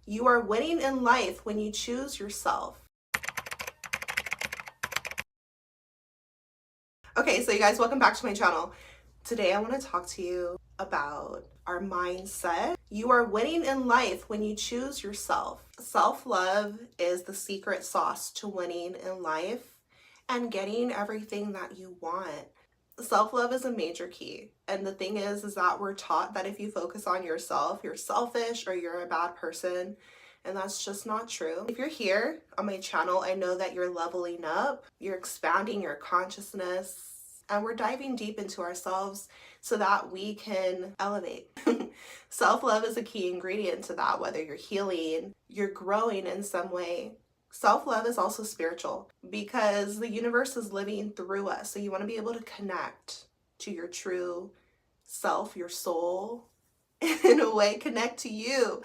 You are winning in life when you choose yourself. Okay, so you guys, welcome back to my channel. Today I want to talk to you about our mindset. You are winning in life when you choose yourself. Self-love is the secret sauce to winning in life and getting everything that you want. Self-love is a major key. And the thing is that we're taught that if you focus on yourself, you're selfish or you're a bad person. And that's just not true. If you're here on my channel, I know that you're leveling up, you're expanding your consciousness, and we're diving deep into ourselves so that we can elevate. Self-love is a key ingredient to that, whether you're healing, you're growing in some way. Self-love is also spiritual because the universe is living through us. So you want to be able to connect to your true self, your soul, in a way, connect to you.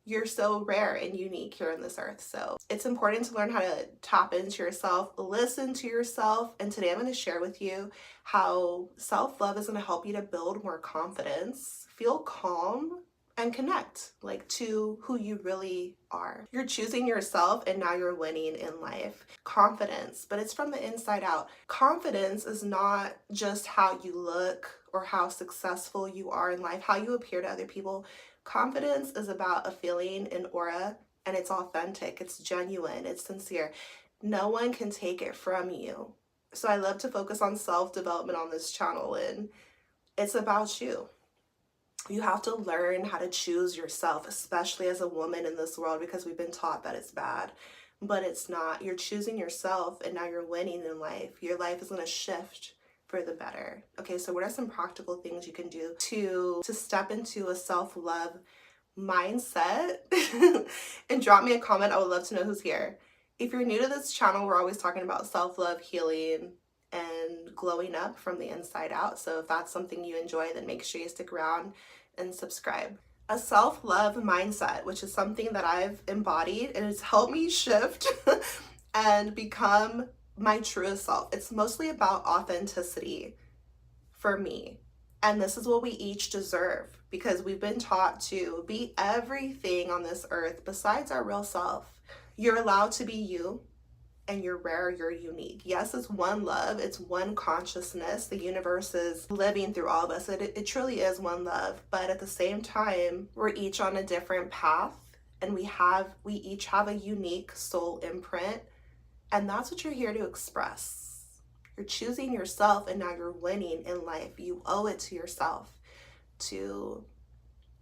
You're so rare and unique here on this earth. So it's important to learn how to tap into yourself, listen to yourself. And today I'm going to share with you how self-love is going to help you to build more confidence, feel calm, and connect to who you really are. You're choosing yourself and now you're winning in life. Confidence, but it's from the inside out. Confidence is not just how you look or how successful you are in life, how you appear to other people. Confidence is about a feeling, an aura, and it's authentic, it's genuine, it's sincere. No one can take it from you. So I love to focus on self-development on this channel, and it's about you. You have to learn how to choose yourself, especially as a woman in this world, because we've been taught that it's bad, but it's not. You're choosing yourself and now you're winning in life. Your life is going to shift for the better. Okay, so what are some practical things you can do to step into a self-love mindset? And drop me a comment. I would love to know who's here. If you're new to this channel, we're always talking about self-love, healing, and glowing up from the inside out. So if that's something you enjoy, then make sure you stick around and subscribe. A self-love mindset, which is something that I've embodied and it's helped me shift and become my truest self. It's mostly about authenticity for me. And this is what we each deserve because we've been taught to be everything on this earth besides our real self. You're allowed to be you. And you're rare, you're unique. Yes, it's one love, it's one consciousness. The universe is living through all of us. It truly is one love, but at the same time, we're each on a different path and we each have a unique soul imprint, and that's what you're here to express. You're choosing yourself and now you're winning in life. You owe it to yourself to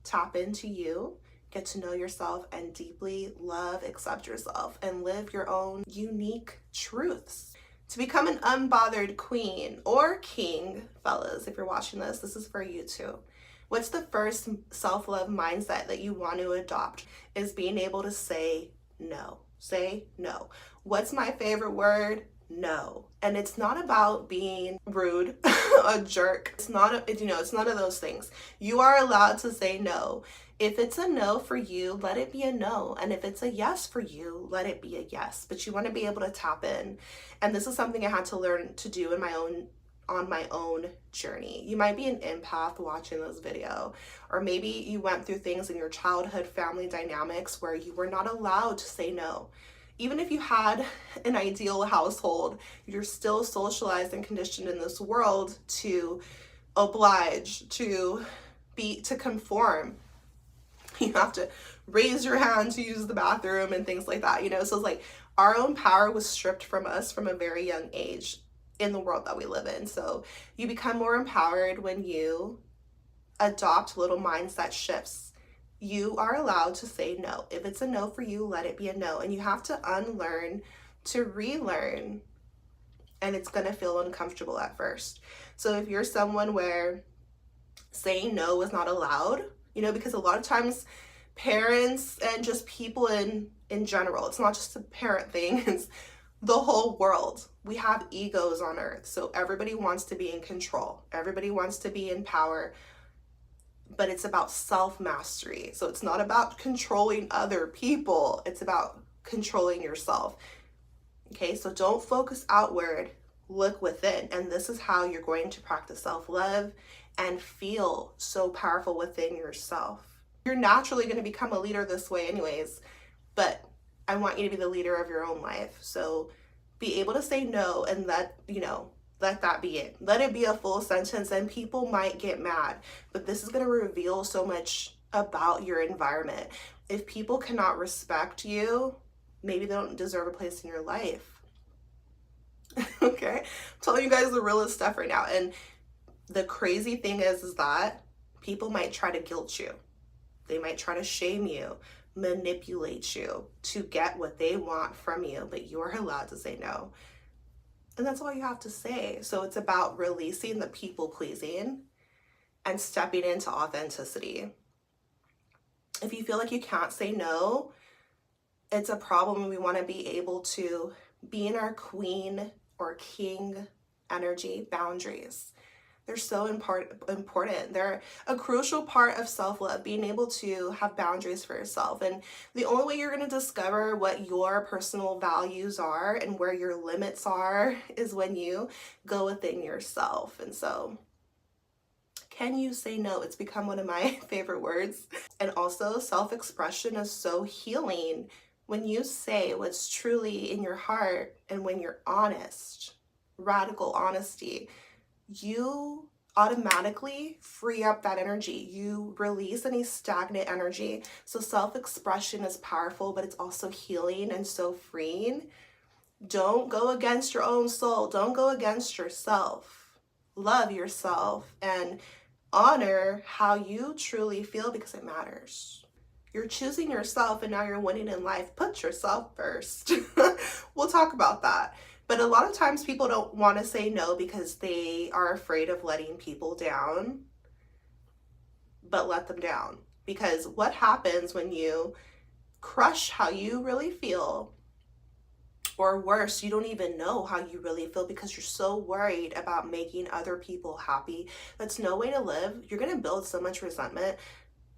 tap into you, get to know yourself, and deeply love, accept yourself, and live your own unique truths. To become an unbothered queen or king, fellas, if you're watching this, this is for you too. What's the first self-love mindset that you want to adopt? Is being able to say no. Say no. What's my favorite word? No. And it's not about being rude, a jerk. It's not, it's none of those things. You are allowed to say no. If it's a no for you, let it be a no. And if it's a yes for you, let it be a yes. But you want to be able to tap in. And this is something I had to learn to do on my own journey. You might be an empath watching this video, or maybe you went through things in your childhood family dynamics where you were not allowed to say no. Even if you had an ideal household, you're still socialized and conditioned in this world to oblige, to conform. You have to raise your hand to use the bathroom and things like that, So it's like our own power was stripped from us from a very young age in the world that we live in. So you become more empowered when you adopt little mindset shifts. You are allowed to say no. If it's a no for you, let it be a no. And you have to unlearn to relearn. And it's going to feel uncomfortable at first. So if you're someone where saying no is not allowed, because a lot of times parents and just people in general, it's not just a parent thing, it's the whole world. We have egos on earth. So everybody wants to be in control. Everybody wants to be in power. But it's about self-mastery. So it's not about controlling other people. It's about controlling yourself. Okay, so don't focus outward, look within. And this is how you're going to practice self-love and feel so powerful within yourself. You're naturally going to become a leader this way anyways, but I want you to be the leader of your own life. So be able to say no and let that be it. Let it be a full sentence, and people might get mad, but this is going to reveal so much about your environment. If people cannot respect you, maybe they don't deserve a place in your life. Okay? I'm telling you guys the realest stuff right now. And the crazy thing is that people might try to guilt you. They might try to shame you, manipulate you to get what they want from you, but you're allowed to say no. And that's all you have to say. So it's about releasing the people pleasing and stepping into authenticity. If you feel like you can't say no, it's a problem. We want to be able to be in our queen or king energy boundaries. They're so important. They're a crucial part of self-love, being able to have boundaries for yourself. And the only way you're going to discover what your personal values are and where your limits are is when you go within yourself. And so, can you say no? It's become one of my favorite words. And also, self-expression is so healing when you say what's truly in your heart and when you're honest, radical honesty. You automatically free up that energy. You release any stagnant energy. So self-expression is powerful, but it's also healing and so freeing. Don't go against your own soul. Don't go against yourself. Love yourself and honor how you truly feel, because it matters. You're choosing yourself and now you're winning in life. Put yourself first. We'll talk about that. But a lot of times people don't want to say no because they are afraid of letting people down. But let them down. Because what happens when you crush how you really feel, or worse, you don't even know how you really feel because you're so worried about making other people happy? That's no way to live. You're going to build so much resentment.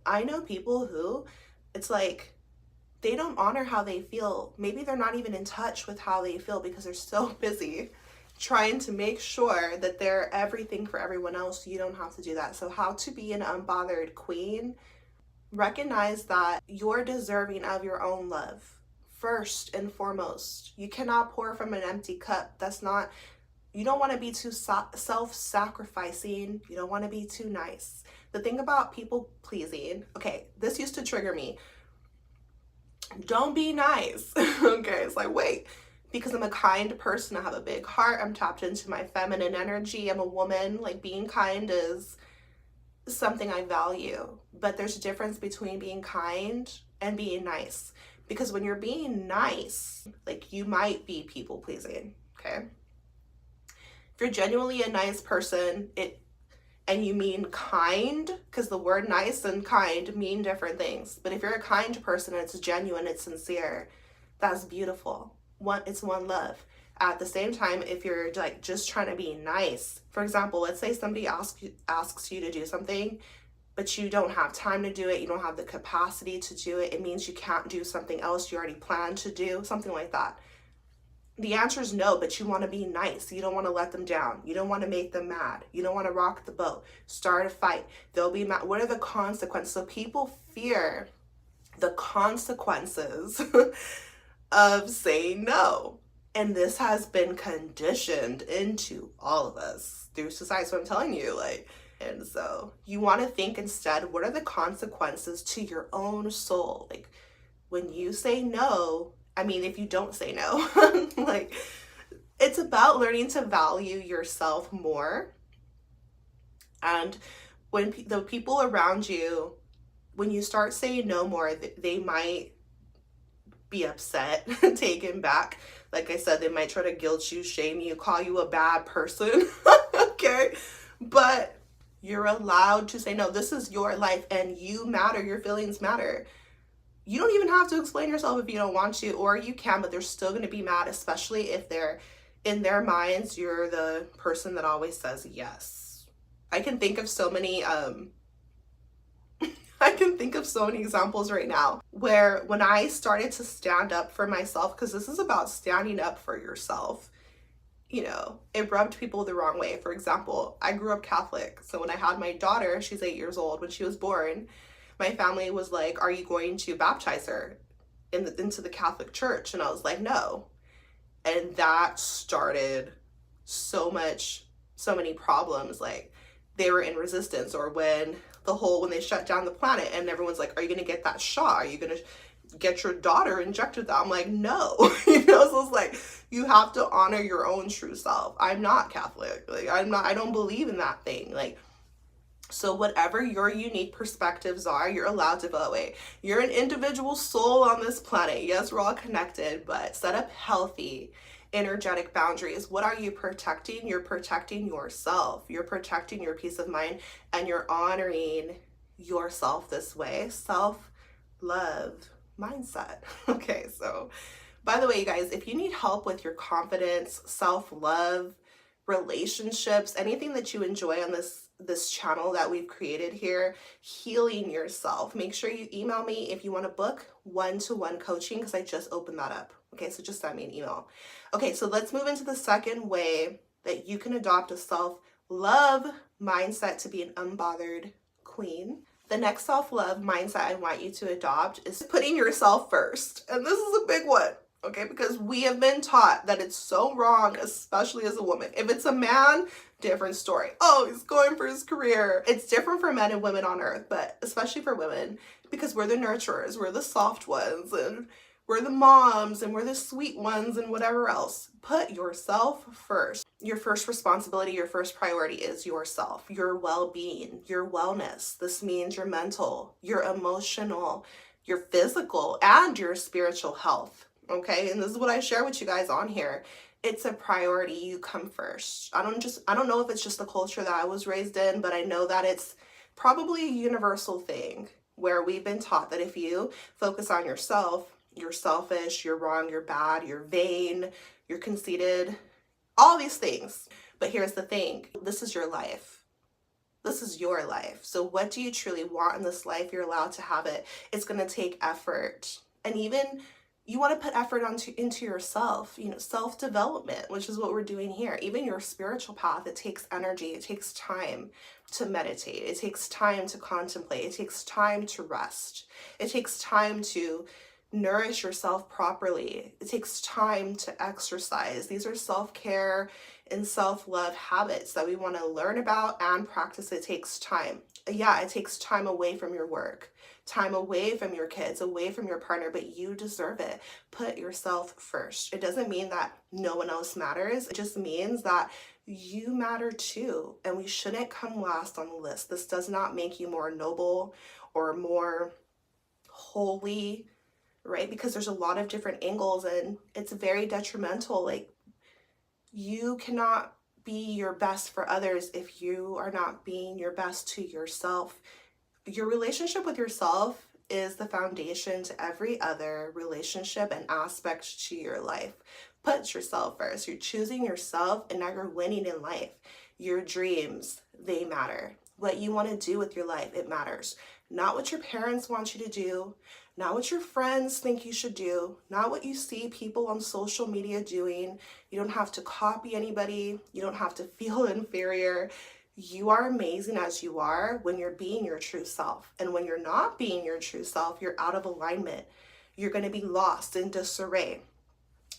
I know people who, it's like, they don't honor how they feel. Maybe they're not even in touch with how they feel because they're so busy trying to make sure that they're everything for everyone else. You don't have to do that. So how to be an unbothered queen? Recognize that you're deserving of your own love first and foremost. You cannot pour from an empty cup. You don't want to be too self-sacrificing. You don't want to be too nice. The thing about people pleasing, okay, this used to trigger me. Don't be nice. Okay, it's like, wait, because I'm a kind person, I have a big heart, I'm tapped into my feminine energy, I'm a woman, like being kind is something I value. But there's a difference between being kind and being nice. Because when you're being nice, like, you might be people pleasing, okay? If you're genuinely a nice person, and you mean kind, because the word nice and kind mean different things. But if you're a kind person and it's genuine, it's sincere, that's beautiful. It's one love. At the same time, if you're like just trying to be nice, for example, let's say somebody asks you to do something, but you don't have time to do it, you don't have the capacity to do it, it means you can't do something else you already planned to do, something like that. The answer is no, but you want to be nice. You don't want to let them down. You don't want to make them mad. You don't want to rock the boat, start a fight. They'll be mad. What are the consequences? So people fear the consequences of saying no. And this has been conditioned into all of us through society. So I'm telling you, and so you want to think instead, what are the consequences to your own soul? Like, when you say no, if you don't say no, it's about learning to value yourself more. And when the people around you, when you start saying no more, they might be upset, taken back. Like I said, they might try to guilt you, shame you, call you a bad person. Okay. But you're allowed to say no. This is your life and you matter. Your feelings matter. You don't even have to explain yourself if you don't want to, or you can, but they're still going to be mad, especially if they're in their minds, you're the person that always says yes. I can think of so many examples right now where when I started to stand up for myself, because this is about standing up for yourself, it rubbed people the wrong way. For example, I grew up Catholic. So when I had my daughter, she's 8 years old, when she was born, My family was like, are you going to baptize her into the Catholic Church? And I was like, no. And that started so many problems. Like, they were in resistance. Or when they shut down the planet and everyone's like, are you gonna get that shot? Are you gonna get your daughter injected that? I'm like, no. So it's like, you have to honor your own true self. I'm not Catholic. Like, I don't believe in that thing. Like, so whatever your unique perspectives are, you're allowed to vote. Wait, you're an individual soul on this planet. Yes, we're all connected, but set up healthy energetic boundaries. What are you protecting? You're protecting yourself. You're protecting your peace of mind, and you're honoring yourself this way. Self-love mindset. Okay, so by the way, you guys, if you need help with your confidence, self-love, relationships, anything that you enjoy on this channel that we've created here, healing yourself, make sure you email me if you want to book one-to-one coaching, because I just opened that up. Okay, so just send me an email. Okay, so let's move into the second way that you can adopt a self-love mindset to be an unbothered queen. The next self-love mindset I want you to adopt is putting yourself first. And this is a big one. Okay, because we have been taught that it's so wrong, especially as a woman. If it's a man, different story. Oh, he's going for his career. It's different for men and women on earth, but especially for women, because we're the nurturers, we're the soft ones, and we're the moms, and we're the sweet ones, and whatever else. Put yourself first. Your first responsibility, your first priority is yourself, your well-being, your wellness. This means your mental, your emotional, your physical, and your spiritual health. Okay, and this is what I share with you guys on here. It's a priority. You come first. I don't know if it's just the culture that I was raised in, but I know that it's probably a universal thing where we've been taught that if you focus on yourself, you're selfish, you're wrong, you're bad, you're vain, you're conceited, all these things. But here's the thing. This is your life. This is your life. So what do you truly want in this life? You're allowed to have it. It's going to take effort. And even you want to put effort into yourself, self-development, which is what we're doing here. Even your spiritual path, it takes energy. It takes time to meditate. It takes time to contemplate. It takes time to rest. It takes time to nourish yourself properly. It takes time to exercise. These are self-care and self-love habits that we want to learn about and practice. It takes time. Yeah, it takes time away from your work, time away from your kids, away from your partner, but you deserve it. Put yourself first. It doesn't mean that no one else matters. It just means that you matter too, and we shouldn't come last on the list. This does not make you more noble or more holy, right? Because there's a lot of different angles, and it's very detrimental. Like, you cannot be your best for others if you are not being your best to yourself. Your relationship with yourself is the foundation to every other relationship and aspect to your life. Put yourself first. You're choosing yourself, and now you're winning in life. Your dreams, they matter. What you want to do with your life, it matters. Not what your parents want you to do, not what your friends think you should do, not what you see people on social media doing. You don't have to copy anybody. You don't have to feel inferior. You are amazing as you are when you're being your true self. And when you're not being your true self, you're out of alignment. You're going to be lost in disarray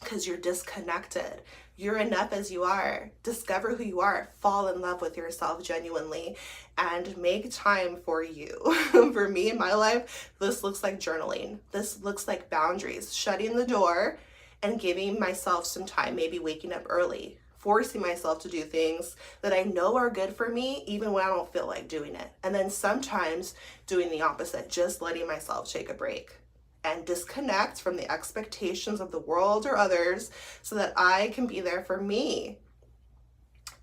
because you're disconnected. You're enough as you are. Discover who you are. Fall in love with yourself genuinely and make time for you. For me in my life, this looks like journaling. This looks like boundaries, shutting the door and giving myself some time, maybe waking up early, forcing myself to do things that I know are good for me, even when I don't feel like doing it. And then sometimes doing the opposite, just letting myself take a break and disconnect from the expectations of the world or others so that I can be there for me.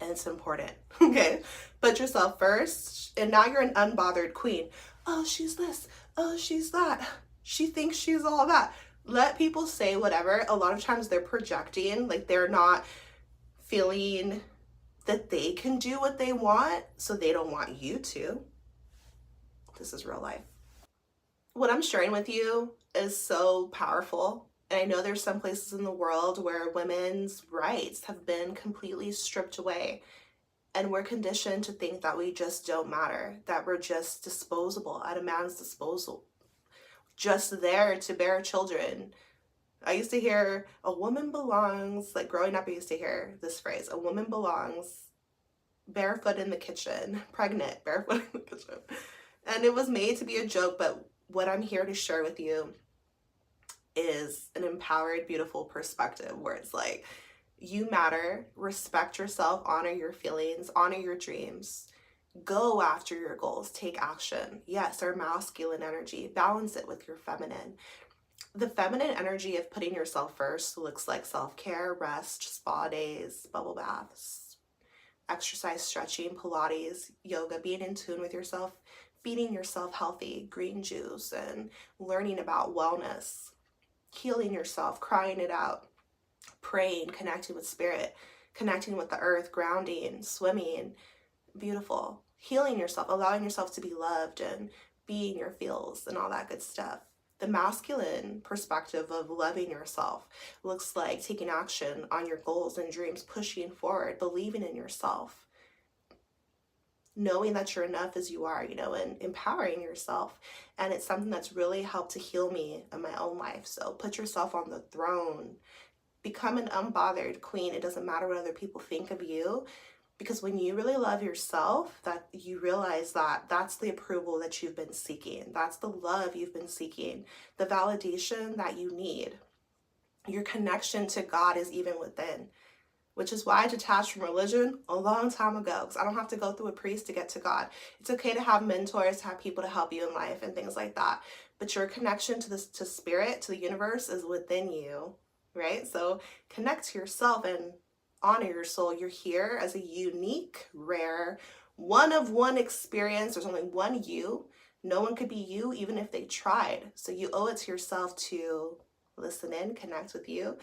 And it's important, okay? Put yourself first, and now you're an unbothered queen. Oh, she's this. Oh, she's that. She thinks she's all that. Let people say whatever. A lot of times they're projecting, like they're not feeling that they can do what they want, so they don't want you to. This is real life. What I'm sharing with you is so powerful. And I know there's some places in the world where women's rights have been completely stripped away. And we're conditioned to think that we just don't matter, that we're just disposable, at a man's disposal, just there to bear children. I used to hear, a woman belongs, like growing up, I used to hear this phrase, a woman belongs barefoot in the kitchen, pregnant, barefoot in the kitchen. And it was made to be a joke, but what I'm here to share with you is an empowered, beautiful perspective where it's like, you matter, respect yourself, honor your feelings, honor your dreams, go after your goals, take action. Yes, our masculine energy, balance it with your feminine. The feminine energy of putting yourself first looks like self-care, rest, spa days, bubble baths, exercise, stretching, Pilates, yoga, being in tune with yourself, feeding yourself healthy, green juice, and learning about wellness, healing yourself, crying it out, praying, connecting with spirit, connecting with the earth, grounding, swimming, beautiful, healing yourself, allowing yourself to be loved and being your feels and all that good stuff. The masculine perspective of loving yourself looks like taking action on your goals and dreams, pushing forward, believing in yourself, knowing that you're enough as you are, and empowering yourself. And it's something that's really helped to heal me in my own life. So put yourself on the throne, become an unbothered queen. It doesn't matter what other people think of you, because when you really love yourself, that you realize that that's the approval that you've been seeking. That's the love you've been seeking, the validation that you need. Your connection to God is even within, which is why I detached from religion a long time ago, because I don't have to go through a priest to get to God. It's okay to have mentors, to have people to help you in life and things like that. But your connection to spirit, to the universe, is within you, right? So connect to yourself and honor your soul. You're here as a unique, rare, one of one experience. There's only one you. No one could be you, even if they tried. So you owe it to yourself to listen in, connect with you,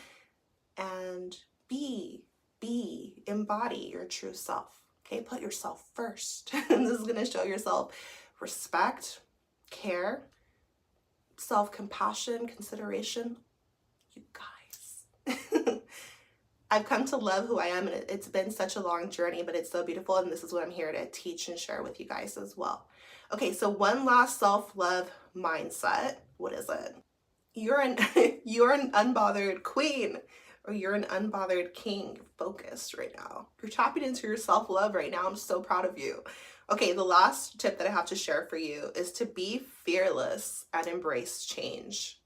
and embody your true self. Okay, put yourself first. And this is going to show yourself respect, care, self-compassion, consideration. You guys. I've come to love who I am, and it's been such a long journey, but it's so beautiful, and this is what I'm here to teach and share with you guys as well. Okay, so one last self-love mindset. What is it? You're an unbothered queen, or you're an unbothered king. You're focused right now. You're tapping into your self-love right now. I'm so proud of you. Okay, the last tip that I have to share for you is to be fearless and embrace change.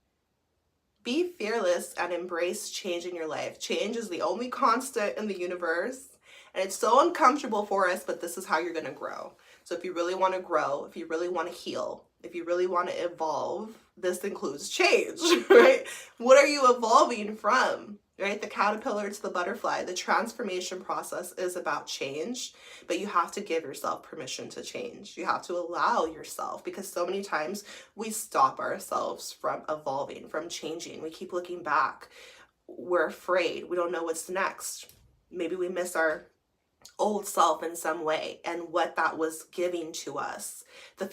Be fearless and embrace change in your life. Change is the only constant in the universe, and it's so uncomfortable for us, but this is how you're going to grow. So if you really want to grow, if you really want to heal, if you really want to evolve, this includes change, right? What are you evolving from, right? The caterpillar to the butterfly. The transformation process is about change, but you have to give yourself permission to change. You have to allow yourself, because so many times we stop ourselves from evolving, from changing. We keep looking back. We're afraid. We don't know what's next. Maybe we miss our old self in some way and what that was giving to us, the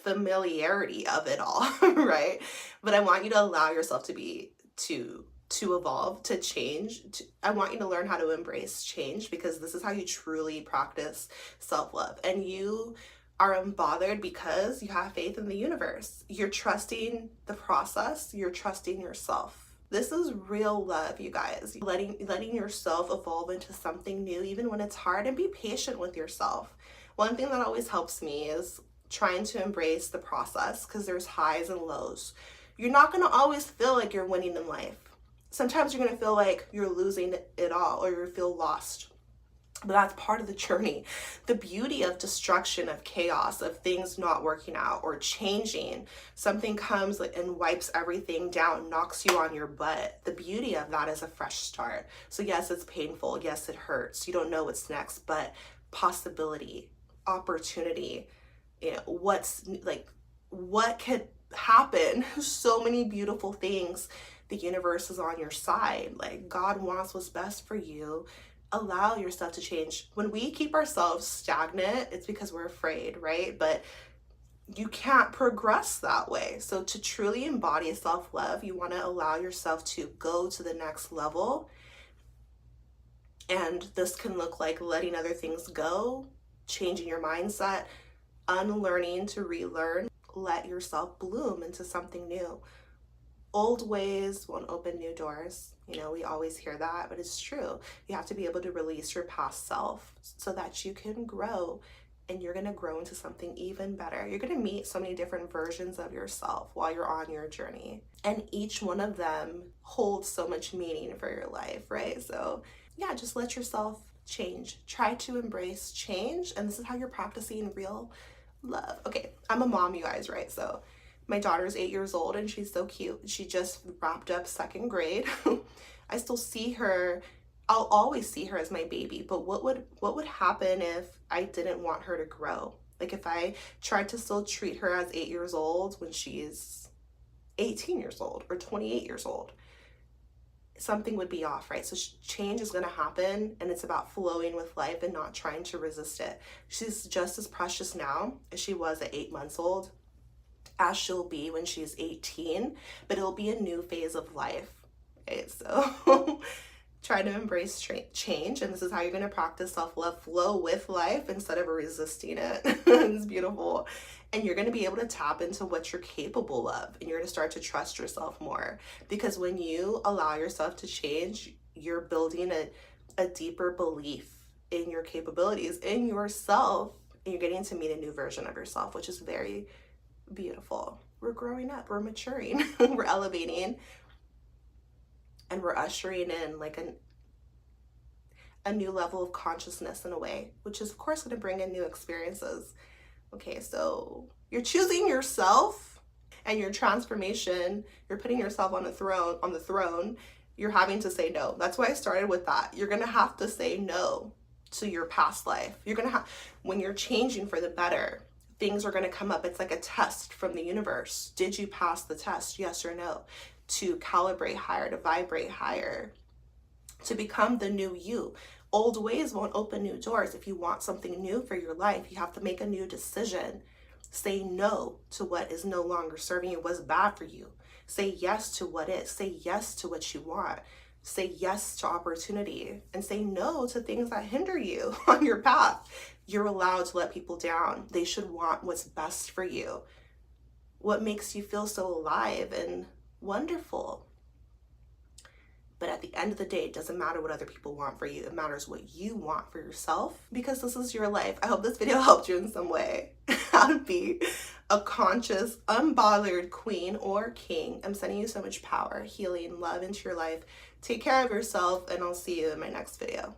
familiarity of it all, right? But I want you to allow yourself to evolve, to change. I want you to learn how to embrace change, because this is how you truly practice self-love. And you are unbothered because you have faith in the universe. You're trusting the process. You're trusting yourself. This is real love, you guys. Letting yourself evolve into something new, even when it's hard, and be patient with yourself. One thing that always helps me is trying to embrace the process, because there's highs and lows. You're not going to always feel like you're winning in life. Sometimes you're going to feel like you're losing it all, or you feel lost. But that's part of the journey. The beauty of destruction, of chaos, of things not working out or changing, something comes and wipes everything down, knocks you on your butt. The beauty of that is a fresh start. So yes, it's painful. Yes, it hurts. You don't know what's next, but possibility, opportunity, what could happen? So many beautiful things. The universe is on your side. Like, God wants what's best for you. Allow yourself to change. When we keep ourselves stagnant, it's because we're afraid, right? But you can't progress that way. So to truly embody self-love, you want to allow yourself to go to the next level And this can look like letting other things go, changing your mindset, unlearning to relearn. Let yourself bloom into something new. Old ways won't open new doors. You know, we always hear that, but it's true. You have to be able to release your past self so that you can grow, and you're going to grow into something even better. You're going to meet so many different versions of yourself while you're on your journey. And each one of them holds so much meaning for your life, right? So yeah, just let yourself change. Try to embrace change. And this is how you're practicing real love. Okay, I'm a mom, you guys, right? So my daughter's 8 years old and she's so cute. She just wrapped up second grade. I still see her. I'll always see her as my baby, but what would happen if I didn't want her to grow? Like if I tried to still treat her as 8 years old when she's 18 years old or 28 years old, something would be off, right? So change is going to happen, and it's about flowing with life and not trying to resist it. She's just as precious now as she was at 8 months old, as she'll be when she's 18, but it'll be a new phase of life, right? So try to embrace change, and this is how you're going to practice self-love. Flow with life instead of resisting it. It's beautiful. And you're going to be able to tap into what you're capable of, and you're going to start to trust yourself more, because when you allow yourself to change, you're building a deeper belief in your capabilities, in yourself, and you're getting to meet a new version of yourself, which is very beautiful. We're growing up, we're maturing, we're elevating, and we're ushering in like a new level of consciousness in a way, which is of course going to bring in new experiences. Okay, so you're choosing yourself and your transformation. You're putting yourself on the throne. You're having to say no. That's why I started with that. You're going to have to say no to your past life. You're going to have, when you're changing for the better, things are going to come up. It's like a test from the universe. Did you pass the test? Yes or no? To calibrate higher, to vibrate higher, to become the new you. Old ways won't open new doors. If you want something new for your life, you have to make a new decision. Say no to what is no longer serving you, what's bad for you. Say yes to what is. Say yes to what you want. Say yes to opportunity, and say no to things that hinder you on your path. You're allowed to let people down. They should want what's best for you. What makes you feel so alive and wonderful. But at the end of the day, it doesn't matter what other people want for you. It matters what you want for yourself, because this is your life. I hope this video helped you in some way. How to be a conscious, unbothered queen or king. I'm sending you so much power, healing, love into your life. Take care of yourself, and I'll see you in my next video.